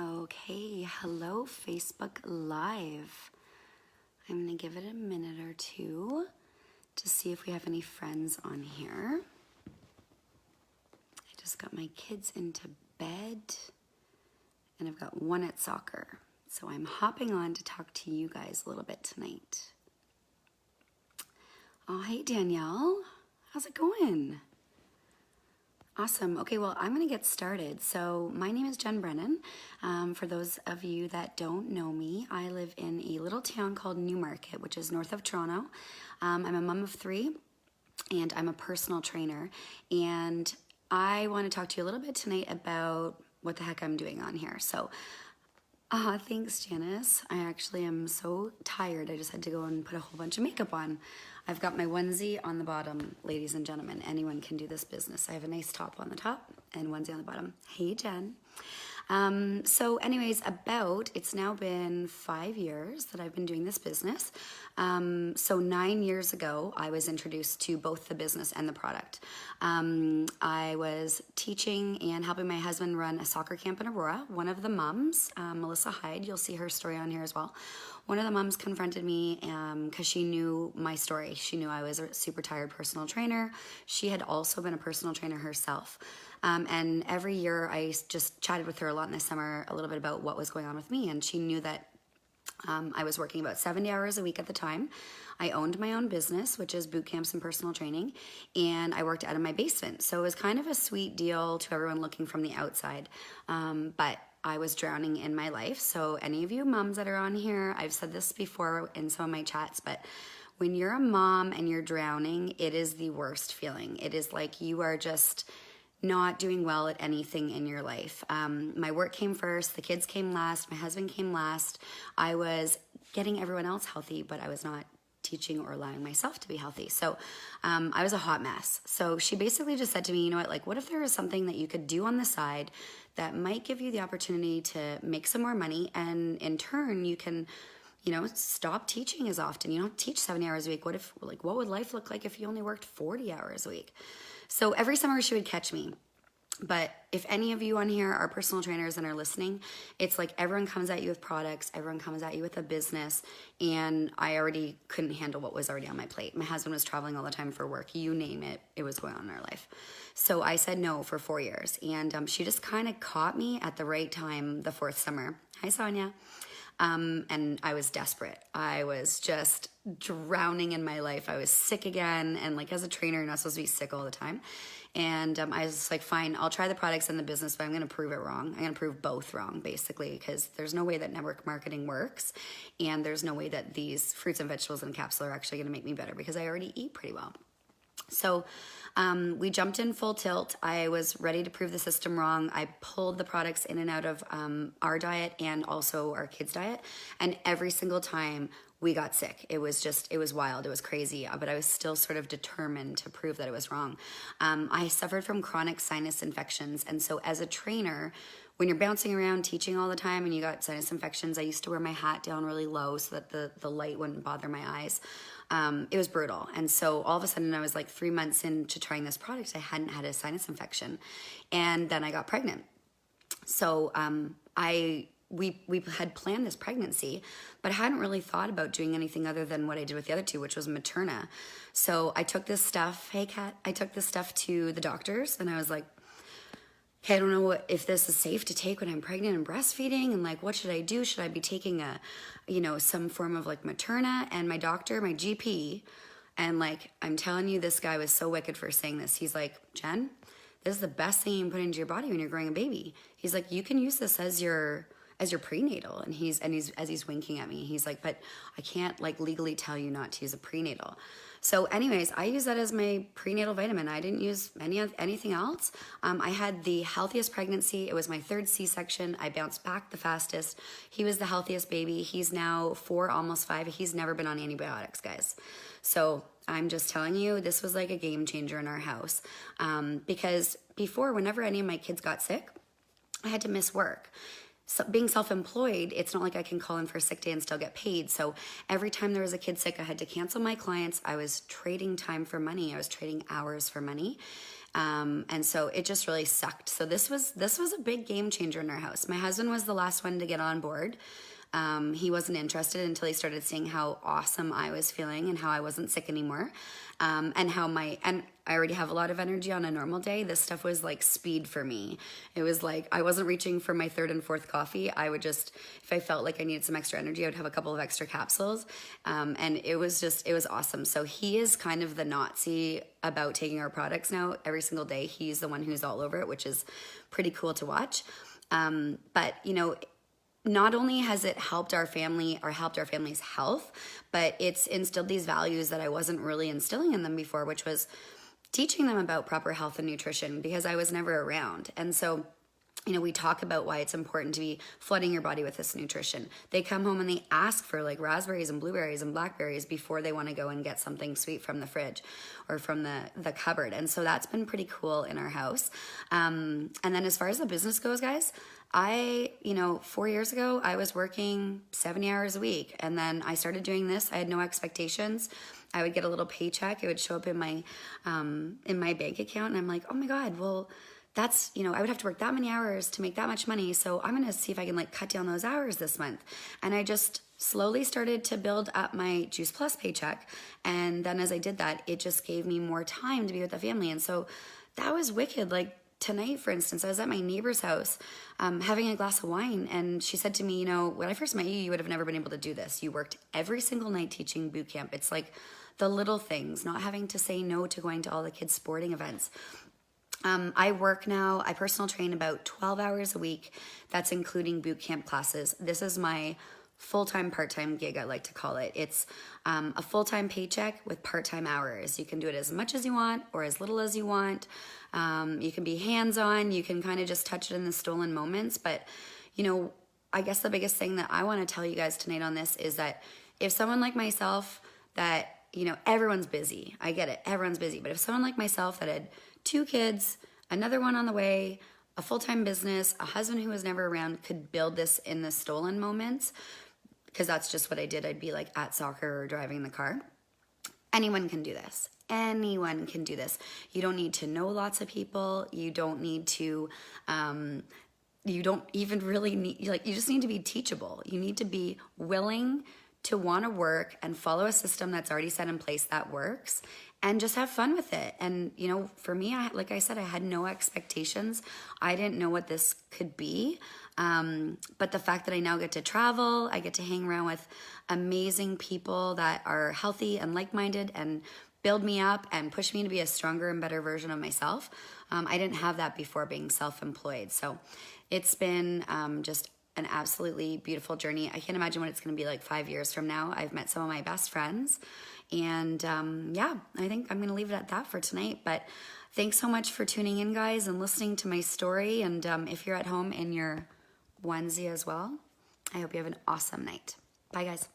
Okay, hello Facebook Live. I'm going to give it a minute or two to see if we have any friends on here. I just got my kids into bed and I've got one at soccer. So I'm hopping on to talk to you guys a little bit tonight. Oh, hey Danielle, how's it going? Awesome. Okay, well, I'm going to get started. So my name is Jenn Brennan. For those of you that don't know me, I live in a little town called Newmarket, which is north of Toronto. I'm a mom of 3, and I'm a personal trainer. And I want to talk to you a little bit tonight about what the heck I'm doing on here. So thanks, Janice. I actually am so tired. I just had to go and put a whole bunch of makeup on. I've got my onesie on the bottom, ladies and gentlemen. Anyone can do this business. I have a nice top on the top and onesie on the bottom. Hey, Jen. So anyways, it's now been 5 years that I've been doing this business. So 9 years ago, I was introduced to both the business and the product. I was teaching and helping my husband run a soccer camp in Aurora. One of the moms, Melissa Hyde, you'll see her story on here as well. One of the moms confronted me because she knew my story. She knew I was a super tired personal trainer. She had also been a personal trainer herself. And every year I just chatted with her a lot in the summer, a little bit about what was going on with me. And she knew that I was working about 70 hours a week at the time. I owned my own business, which is boot camps and personal training, and I worked out of my basement. So it was kind of a sweet deal to everyone looking from the outside. But I was drowning in my life. So any of you moms that are on here, I've said this before in some of my chats, but when you're a mom and you're drowning, it is the worst feeling. It is like you are just not doing well at anything in your life. My work came first, the kids came last, my husband came last. I was getting everyone else healthy, but I was not teaching or allowing myself to be healthy. So I was a hot mess. So she basically just said to me, you know what, like, what if there was something that you could do on the side that might give you the opportunity to make some more money, and in turn you can, you know, stop teaching as often. You don't teach 70 hours a week. What would life look like if you only worked 40 hours a week? So every summer she would catch me. But if any of you on here are personal trainers and are listening, it's like everyone comes at you with products, everyone comes at you with a business, and I already couldn't handle what was already on my plate. My husband was traveling all the time for work, you name it, it was going on in our life. So I said no for 4 years, and she just kind of caught me at the right time the 4th summer. Hi, Sonia. And I was desperate. I was just drowning in my life. I was sick again. And like, as a trainer, you're not supposed to be sick all the time. And I was like, fine, I'll try the products and the business, but I'm going to prove it wrong. I'm going to prove both wrong, basically, because there's no way that network marketing works. And there's no way that these fruits and vegetables in a capsule are actually going to make me better, because I already eat pretty well. So we jumped in full tilt. I was ready to prove the system wrong. I pulled the products in and out of our diet and also our kids' diet. And every single time we got sick. It was wild. It was crazy. But I was still sort of determined to prove that it was wrong. I suffered from chronic sinus infections. And so as a trainer, when you're bouncing around teaching all the time and you got sinus infections, I used to wear my hat down really low so that the light wouldn't bother my eyes. It was brutal. And so all of a sudden I was like 3 months into trying this product. I hadn't had a sinus infection. And then I got pregnant. So we had planned this pregnancy, but I hadn't really thought about doing anything other than what I did with the other 2, which was Materna. So I took this stuff, hey Kat, I took this stuff to the doctors, and I was like, okay, I don't know if this is safe to take when I'm pregnant and breastfeeding, and like, what should I do? Should I be taking some form of like Materna? And my doctor, my GP, and like, I'm telling you, this guy was so wicked for saying this. He's like, Jen, this is the best thing you can put into your body when you're growing a baby. He's like, you can use this as your prenatal. And he's winking at me, he's like, but I can't like legally tell you not to use a prenatal. So anyways, I use that as my prenatal vitamin. I didn't use anything else. I had the healthiest pregnancy. It was my 3rd C-section. I bounced back the fastest. He was the healthiest baby. He's now 4, almost 5. He's never been on antibiotics, guys. So I'm just telling you, this was like a game changer in our house. Because before, whenever any of my kids got sick, I had to miss work. being self-employed, it's not like I can call in for a sick day and still get paid. So every time there was a kid sick, I had to cancel my clients. I was trading time for money. I was trading hours for money. And so it just really sucked. So this was a big game changer in our house. My husband was the last one to get on board. He wasn't interested until he started seeing how awesome I was feeling and how I wasn't sick anymore. And I already have a lot of energy on a normal day. This stuff was like speed for me. It was like, I wasn't reaching for my third and fourth coffee. I would just, if I felt like I needed some extra energy, I would have a couple of extra capsules. And it was awesome. So he is kind of the Nazi about taking our products now. Every single day, he's the one who's all over it, which is pretty cool to watch. But you know, not only has it helped our family or helped our family's health, but it's instilled these values that I wasn't really instilling in them before, which was teaching them about proper health and nutrition because I was never around. And so, you know, we talk about why it's important to be flooding your body with this nutrition. They come home and they ask for like raspberries and blueberries and blackberries before they want to go and get something sweet from the fridge or from the cupboard. And so that's been pretty cool in our house. And then as far as the business goes, guys, 4 years ago, I was working 70 hours a week. And then I started doing this. I had no expectations. I would get a little paycheck. It would show up in my bank account. And I'm like, oh my God, well, that's, you know, I would have to work that many hours to make that much money. So I'm going to see if I can like cut down those hours this month. And I just slowly started to build up my Juice Plus paycheck. And then as I did that, it just gave me more time to be with the family. And so that was wicked. Like tonight, for instance, I was at my neighbor's house having a glass of wine. And she said to me, you know, when I first met you, you would have never been able to do this. You worked every single night teaching boot camp. It's like the little things, not having to say no to going to all the kids' sporting events. I work now, I personal train about 12 hours a week. That's including boot camp classes. This is my full-time, part-time gig, I like to call it. It's a full-time paycheck with part-time hours. You can do it as much as you want or as little as you want. You can be hands-on. You can kind of just touch it in the stolen moments. But, you know, I guess the biggest thing that I want to tell you guys tonight on this is that if someone like myself that, you know, everyone's busy. I get it. Everyone's busy. But if someone like myself that had 2 kids, another one on the way, a full-time business, a husband who was never around could build this in the stolen moments, because that's just what I did. I'd be like at soccer or driving the car. Anyone can do this. Anyone can do this. You don't need to know lots of people. You don't need to, you don't even really need, like, you just need to be teachable. You need to be willing to want to work and follow a system that's already set in place that works and just have fun with it. And, you know, for me, like I said, I had no expectations. I didn't know what this could be. But the fact that I now get to travel, I get to hang around with amazing people that are healthy and like-minded and build me up and push me to be a stronger and better version of myself. I didn't have that before being self-employed. So it's been just an absolutely beautiful journey. I can't imagine what it's going to be like 5 years from now. I've met some of my best friends. And yeah, I think I'm going to leave it at that for tonight. But thanks so much for tuning in, guys, and listening to my story. And if you're at home in your onesie as well, I hope you have an awesome night. Bye, guys.